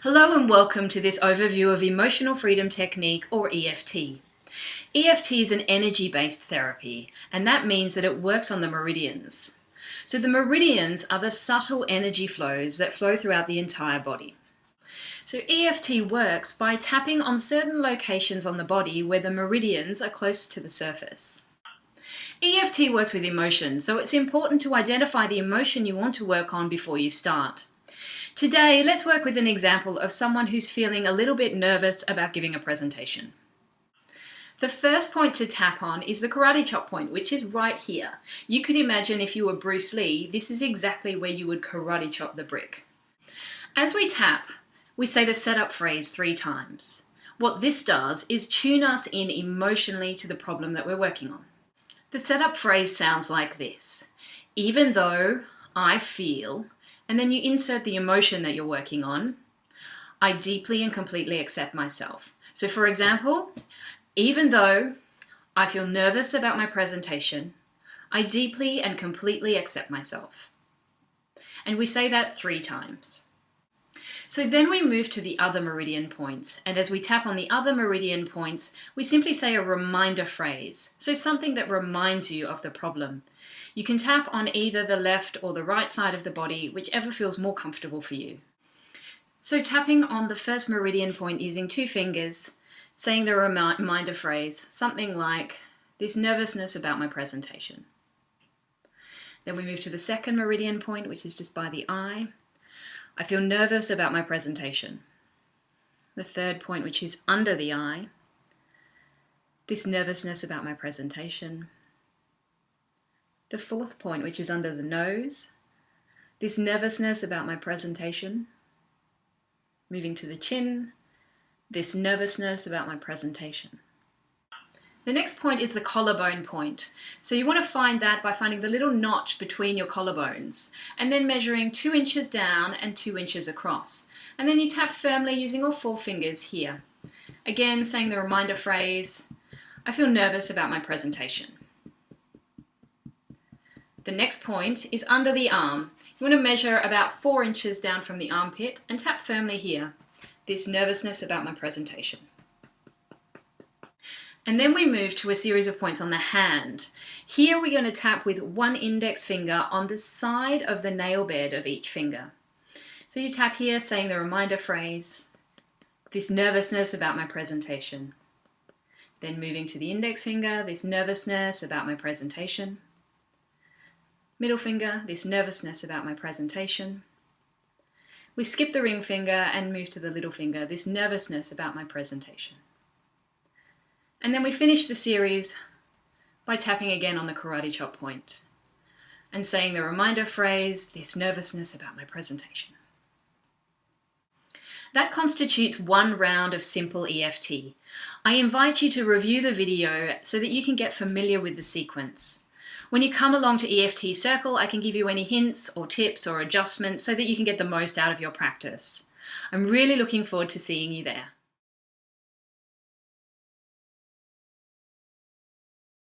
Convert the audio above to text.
Hello and welcome to this overview of Emotional Freedom Technique, or EFT. EFT is an energy-based therapy, and that means that it works on the meridians. So the meridians are the subtle energy flows that flow throughout the entire body. So EFT works by tapping on certain locations on the body where the meridians are close to the surface. EFT works with emotions, so it's important to identify the emotion you want to work on before you start. Today, let's work with an example of someone who's feeling a little bit nervous about giving a presentation. The first point to tap on is the karate chop point, which is right here. You could imagine if you were Bruce Lee, this is exactly where you would karate chop the brick. As we tap, we say the setup phrase 3 times. What this does is tune us in emotionally to the problem that we're working on. The setup phrase sounds like this: even though I feel, and then you insert the emotion that you're working on, I deeply and completely accept myself. So for example, even though I feel nervous about my presentation, I deeply and completely accept myself. And we say that 3 times. So then we move to the other meridian points, and as we tap on the other meridian points, we simply say a reminder phrase, so something that reminds you of the problem. You can tap on either the left or the right side of the body, whichever feels more comfortable for you. So tapping on the first meridian point using 2 fingers, saying the reminder phrase, something like, this nervousness about my presentation. Then we move to the second meridian point, which is just by the eye. I feel nervous about my presentation. The third point, which is under the eye, this nervousness about my presentation. The fourth point, which is under the nose, this nervousness about my presentation. Moving to the chin, this nervousness about my presentation. The next point is the collarbone point. So you want to find that by finding the little notch between your collarbones and then measuring 2 inches down and 2 inches across. And then you tap firmly using all 4 fingers here. Again, saying the reminder phrase, I feel nervous about my presentation. The next point is under the arm. You want to measure about 4 inches down from the armpit and tap firmly here. This nervousness about my presentation. And then we move to a series of points on the hand. Here we're going to tap with 1 index finger on the side of the nail bed of each finger. So you tap here saying the reminder phrase, this nervousness about my presentation. Then moving to the index finger, this nervousness about my presentation. Middle finger, this nervousness about my presentation. We skip the ring finger and move to the little finger, this nervousness about my presentation. And then we finish the series by tapping again on the karate chop point and saying the reminder phrase, this nervousness about my presentation. That constitutes 1 round of simple EFT. I invite you to review the video so that you can get familiar with the sequence. When you come along to EFT Circle, I can give you any hints or tips or adjustments so that you can get the most out of your practice. I'm really looking forward to seeing you there.